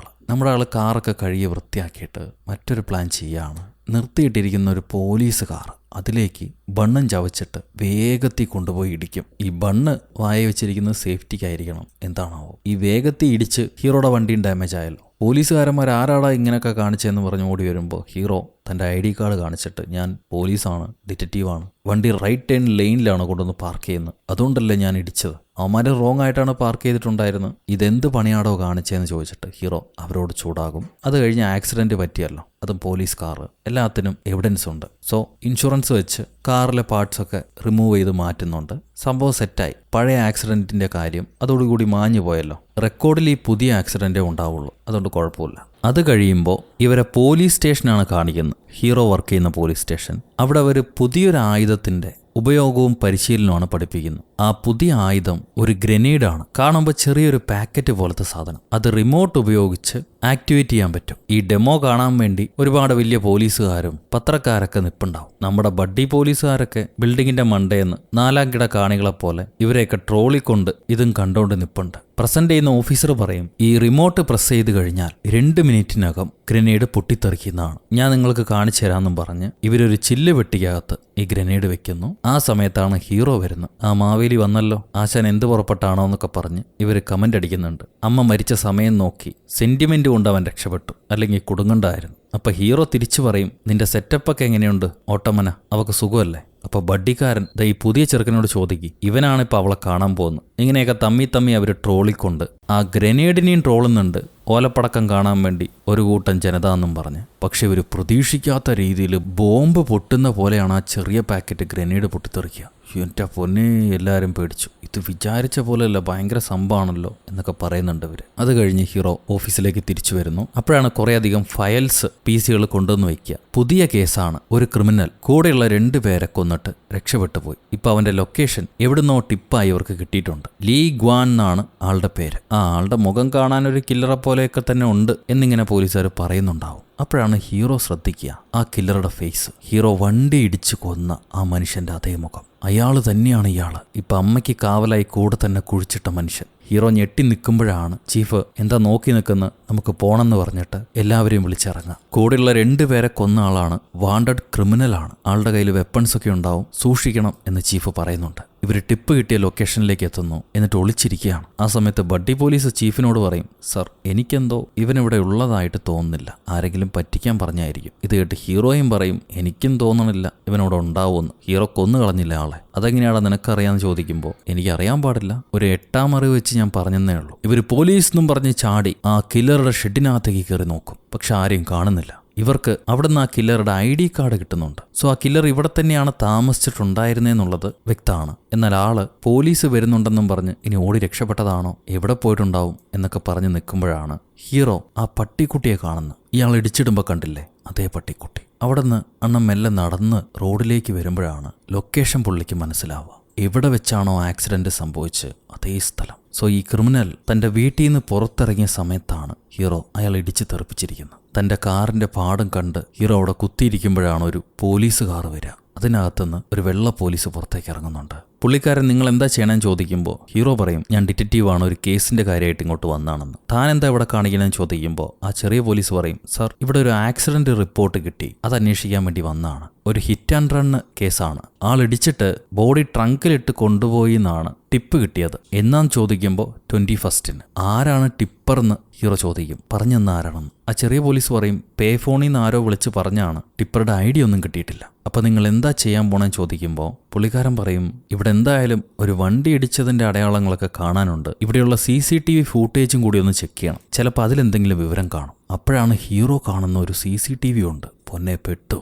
ആൾ കാറൊക്കെ കഴുകി വൃത്തിയാക്കിയിട്ട് മറ്റൊരു പ്ലാൻ ചെയ്യാണ്. നിർത്തിയിട്ടിരിക്കുന്ന ഒരു പോലീസ് കാർ, അതിലേക്ക് ബണ്ണും ചവച്ചിട്ട് വേഗത്തിൽ കൊണ്ടുപോയി ഇടിക്കും. ഈ ബണ്ണ് വായ വെച്ചിരിക്കുന്നത് സേഫ്റ്റിക്കായിരിക്കണം. എന്താണാവോ ഈ വേഗത്തിൽ ഇടിച്ച് ഹീറോയുടെ വണ്ടിയും ഡാമേജ് ആയല്ലോ. പോലീസുകാരന്മാർ ആരാടാ ഇങ്ങനെയൊക്കെ കാണിച്ചതെന്ന് പറഞ്ഞ് ഓടി വരുമ്പോൾ ഹീറോ തൻ്റെ ID കാർഡ് കാണിച്ചിട്ട്, ഞാൻ പോലീസാണ്, ഡിറ്റക്റ്റീവാണ്, വണ്ടി റൈറ്റ് ടേൺ ലെയിനിലാണ് കൊണ്ടുവന്ന് പാർക്ക് ചെയ്യുന്നത്, അതുകൊണ്ടല്ലേ ഞാൻ ഇടിച്ചത്. അവന്മാർ റോങ് ആയിട്ടാണ് പാർക്ക് ചെയ്തിട്ടുണ്ടായിരുന്നത്, ഇതെന്ത് പണിയാടോ കാണിച്ചതെന്ന് ചോദിച്ചിട്ട് ഹീറോ അവരോട് ചൂടാകും. അത് കഴിഞ്ഞ് ആക്സിഡന്റ് പറ്റിയല്ലോ, അതും പോലീസ് കാറ്, എല്ലാത്തിനും എവിഡൻസ് ഉണ്ട്. സോ ഇൻഷുറൻസ് വെച്ച് കാറിലെ പാർട്സൊക്കെ റിമൂവ് ചെയ്ത് മാറ്റുന്നുണ്ട്. സംഭവം സെറ്റായി. പഴയ ആക്സിഡന്റിന്റെ കാര്യം അതോടുകൂടി മാഞ്ഞു പോയല്ലോ. റെക്കോർഡിൽ ഈ പുതിയ ആക്സിഡന്റേ ഉണ്ടാവുള്ളൂ, അതുകൊണ്ട് കുഴപ്പമില്ല. അത് കഴിയുമ്പോൾ ഇവരെ പോലീസ് സ്റ്റേഷനാണ് കാണിക്കുന്നത്. ഹീറോ വർക്ക് ചെയ്യുന്ന പോലീസ് സ്റ്റേഷൻ. അവിടെ അവർ പുതിയൊരു ആയുധത്തിന്റെ ഉപയോഗവും പരിശീലനമാണ് പഠിപ്പിക്കുന്നത്. ആ പുതിയ ആയുധം ഒരു ഗ്രനേഡാണ്. കാണുമ്പോൾ ചെറിയൊരു പാക്കറ്റ് പോലത്തെ സാധനം. അത് റിമോട്ട് ഉപയോഗിച്ച് ആക്ടിവേറ്റ് ചെയ്യാൻ പറ്റും. ഈ ഡെമോ കാണാൻ വേണ്ടി ഒരുപാട് വലിയ പോലീസുകാരും പത്രക്കാരൊക്കെ നിപ്പുണ്ടാവും. നമ്മുടെ ബഡ്ഡി പോലീസുകാരൊക്കെ ബിൽഡിങ്ങിന്റെ മണ്ടേന്ന് 4ാം കിട കാണികളെപ്പോലെ ഇവരെയൊക്കെ ട്രോളിക്കൊണ്ട് ഇതും കണ്ടോണ്ട് നിപ്പുണ്ട്. പ്രസന്റ് ചെയ്യുന്ന ഓഫീസർ പറയും, ഈ റിമോട്ട് പ്രസ് ചെയ്ത് കഴിഞ്ഞാൽ 2 മിനിറ്റിനകം ഗ്രനേഡ് പൊട്ടിത്തെറിക്കുന്നതാണ്. ഞാൻ നിങ്ങൾക്ക് കാണിച്ചു തരാമെന്നും പറഞ്ഞ് ഇവരൊരു ചില്ല് വെട്ടിക്കകത്ത് ഈ ഗ്രനേഡ് വെക്കുന്നു. ആ സമയത്താണ് ഹീറോ വരുന്നത്. ആ മാവേലി വന്നല്ലോ, ആശാൻ എന്ത് പുറപ്പെട്ടാണോ എന്നൊക്കെ പറഞ്ഞ് ഇവർ കമന്റ് അടിക്കുന്നുണ്ട്. അമ്മ മരിച്ച സമയം നോക്കി സെന്റിമെന്റ് കൊണ്ട് അവൻ രക്ഷപ്പെട്ടു, അല്ലെങ്കിൽ കുടുങ്ങണ്ടായിരുന്നു. അപ്പൊ ഹീറോ തിരിച്ചു പറയും, നിന്റെ സെറ്റപ്പൊക്കെ എങ്ങനെയുണ്ട് ഓട്ടമ്മന, അവക്ക് സുഖമല്ലേ? അപ്പൊ ബഡ്ഡിക്കാരൻ ഈ പുതിയ ചെറുക്കനോട് ചോദിക്കും, ഇവനാണിപ്പോൾ അവളെ കാണാൻ പോകുന്നത്. ഇങ്ങനെയൊക്കെ തമ്മി അവർ ട്രോളിക്കൊണ്ട് ആ ഗ്രനേഡിനെയും ട്രോളുന്നുണ്ട്, ഓലപ്പടക്കം കാണാൻ വേണ്ടി ഒരു കൂട്ടം ജനത എന്നും പറഞ്ഞ്. പക്ഷെ ഇവർ പ്രതീക്ഷിക്കാത്ത രീതിയിൽ ബോംബ് പൊട്ടുന്ന പോലെയാണ് ആ ചെറിയ പാക്കറ്റ് ഗ്രനേഡ് പൊട്ടിത്തെറിക്കുക. എൻ്റെ പൊന്നെ, എല്ലാവരും പേടിച്ചു. ഇത് വിചാരിച്ച പോലെയല്ല, ഭയങ്കര സംഭവമാണല്ലോ എന്നൊക്കെ പറയുന്നുണ്ട് ഇവർ. അത് കഴിഞ്ഞ് ഹീറോ ഓഫീസിലേക്ക് തിരിച്ചു വരുന്നു. അപ്പോഴാണ് കുറേയധികം ഫയൽസ് PC കൊണ്ടുവന്ന് വയ്ക്കുക. പുതിയ കേസാണ്. ഒരു ക്രിമിനൽ കൂടെയുള്ള 2 പേരെ കൊന്നിട്ട് രക്ഷപ്പെട്ടു പോയി. ഇപ്പൊ അവന്റെ ലൊക്കേഷൻ എവിടുന്നോ ടിപ്പായി അവർക്ക് കിട്ടിയിട്ടുണ്ട്. ലീ ഗ്വാൻ എന്നാണ് ആളുടെ പേര്. ആ ആളുടെ മുഖം കാണാൻ ഒരു കില്ലറെ പോലെയൊക്കെ തന്നെ ഉണ്ട് എന്നിങ്ങനെ പോലീസുകാർ പറയുന്നുണ്ടാവും. അപ്പോഴാണ് ഹീറോ ശ്രദ്ധിക്കുക ആ കില്ലറുടെ ഫേസ്. ഹീറോ വണ്ടി ഇടിച്ചു കൊന്ന ആ മനുഷ്യന്റെ അതേ മുഖം. അയാൾ തന്നെയാണ് ഇയാള്. ഇപ്പൊ അമ്മയ്ക്ക് കാവലായി കൂടെ തന്നെ കുഴിച്ചിട്ട മനുഷ്യൻ. ഹീറോ ഞെട്ടി നിൽക്കുമ്പോഴാണ് ചീഫ് എന്താ നോക്കി നിൽക്കുന്ന, നമുക്ക് പോണെന്ന് പറഞ്ഞിട്ട് എല്ലാവരെയും വിളിച്ചിറങ്ങുക. കൂടെയുള്ള 2 പേരെ കൊന്ന ആളാണ് വാണ്ടഡ് ക്രിമിനലാണ്. ആളുടെ കയ്യിൽ വെപ്പൺസ് ഒക്കെ ഉണ്ടാവും, സൂക്ഷിക്കണം എന്ന് ചീഫ് പറയുന്നുണ്ട്. ഇവർ ടിപ്പ് കിട്ടിയ ലൊക്കേഷനിലേക്ക് എത്തുന്നു, എന്നിട്ട് ഒളിച്ചിരിക്കുകയാണ്. ആ സമയത്ത് ബഡ്ഡി പോലീസ് ചീഫിനോട് പറയും, സർ എനിക്കെന്തോ ഇവനിവിടെ ഉള്ളതായിട്ട് തോന്നുന്നില്ല, ആരെങ്കിലും പറ്റിക്കാൻ പറഞ്ഞായിരിക്കും. ഇത് കേട്ട് ഹീറോയും പറയും, എനിക്കും തോന്നണില്ല ഇവനോട് ഉണ്ടാവുമെന്ന്. ഹീറോ കൊന്നു കളഞ്ഞില്ല ആളെ. അതെങ്ങനെയാണ് നിനക്കറിയാന്ന് ചോദിക്കുമ്പോൾ, എനിക്കറിയാൻ പാടില്ല, ഒരു 8ാം അറിവ് വെച്ച് ഞാൻ പറഞ്ഞെന്നേ ഉള്ളൂ. ഇവർ പോലീസ് എന്നും പറഞ്ഞ് ചാടി ആ കില്ലറുടെ ഷെഡിനകത്തേക്ക് കയറി നോക്കും. പക്ഷെ ആരെയും കാണുന്നില്ല. ഇവർക്ക് അവിടുന്ന് ആ കില്ലറുടെ ID കാർഡ് കിട്ടുന്നുണ്ട്. സോ ആ കില്ലർ ഇവിടെ തന്നെയാണ് താമസിച്ചിട്ടുണ്ടായിരുന്നെന്നുള്ളത് വ്യക്തമാണ്. എന്നാൽ ആള് പോലീസ് വരുന്നുണ്ടെന്നും പറഞ്ഞ് ഇനി ഓടി രക്ഷപ്പെട്ടതാണോ, എവിടെ പോയിട്ടുണ്ടാവും എന്നൊക്കെ പറഞ്ഞ് നിൽക്കുമ്പോഴാണ് ഹീറോ ആ പട്ടിക്കുട്ടിയെ കാണുന്നത്. ഇയാൾ ഇടിച്ചിടുമ്പോൾ കണ്ടില്ലേ, അതേ പട്ടിക്കുട്ടി. അവിടുന്ന് അണ്ണൻ മെല്ലെ നടന്ന് റോഡിലേക്ക് വരുമ്പോഴാണ് ലൊക്കേഷൻ പുള്ളിക്ക് മനസ്സിലാവുക. എവിടെ വെച്ചാണോ ആക്സിഡന്റ് സംഭവിച്ച് അതേ സ്ഥലം. സോ ഈ ക്രിമിനൽ തൻ്റെ വീട്ടിൽ നിന്ന് പുറത്തിറങ്ങിയ സമയത്താണ് ഹീറോ അയാൾ ഇടിച്ച് തെറിപ്പിച്ചിരിക്കുന്നത്. തൻ്റെ കാറിൻ്റെ പാടും കണ്ട് ഹീറോ അവിടെ കുത്തിയിരിക്കുമ്പോഴാണ് ഒരു പോലീസ് കാർ വരിക. അതിനകത്തുനിന്ന് ഒരു വെള്ള പോലീസ് പുറത്തേക്ക് ഇറങ്ങുന്നുണ്ട്. പുള്ളിക്കാരൻ നിങ്ങൾ എന്താ ചെയ്യണമെന്ന് ചോദിക്കുമ്പോൾ ഹീറോ പറയും, ഞാൻ ഡിറ്റക്റ്റീവാണ്, ഒരു കേസിന്റെ കാര്യമായിട്ട് ഇങ്ങോട്ട് വന്നാണെന്ന്. താൻ എന്താ ഇവിടെ കാണിക്കണമെന്ന് ചോദിക്കുമ്പോൾ ആ ചെറിയ പോലീസ് പറയും, സർ ഇവിടെ ഒരു ആക്സിഡന്റ് റിപ്പോർട്ട് കിട്ടി, അത് അന്വേഷിക്കാൻ വേണ്ടി വന്നതാണ്. ഒരു ഹിറ്റ് ആൻഡ് റൺ കേസാണ്. ആളിടിച്ചിട്ട് ബോഡി ട്രങ്കിലിട്ട് കൊണ്ടുപോയി എന്നാണ് ടിപ്പ് കിട്ടിയത്. എന്നാന്ന് ചോദിക്കുമ്പോൾ 21ന്. ആരാണ് ടിപ്പർന്ന് ഹീറോ ചോദിക്കും. പറഞ്ഞെന്ന് ആരാണെന്ന്. ആ ചെറിയ പോലീസ് പറയും, പേ ഫോണിൽ നിന്ന് ആരോ വിളിച്ച് പറഞ്ഞാണ്, ടിപ്പറുടെ ID ഒന്നും കിട്ടിയിട്ടില്ല. അപ്പം നിങ്ങൾ എന്താ ചെയ്യാൻ പോണെന്ന് ചോദിക്കുമ്പോൾ പുള്ളിക്കാരൻ പറയും, ഇവിടെ എന്തായാലും ഒരു വണ്ടി ഇടിച്ചതിൻ്റെ അടയാളങ്ങളൊക്കെ കാണാനുണ്ട്, ഇവിടെയുള്ള CCTV ഫൂട്ടേജും കൂടി ഒന്ന് ചെക്ക് ചെയ്യണം, ചിലപ്പോൾ അതിലെന്തെങ്കിലും വിവരം കാണും. അപ്പോഴാണ് ഹീറോ കാണുന്ന ഒരു CCTV ഉണ്ട്. പൊന്നെ പെട്ടു.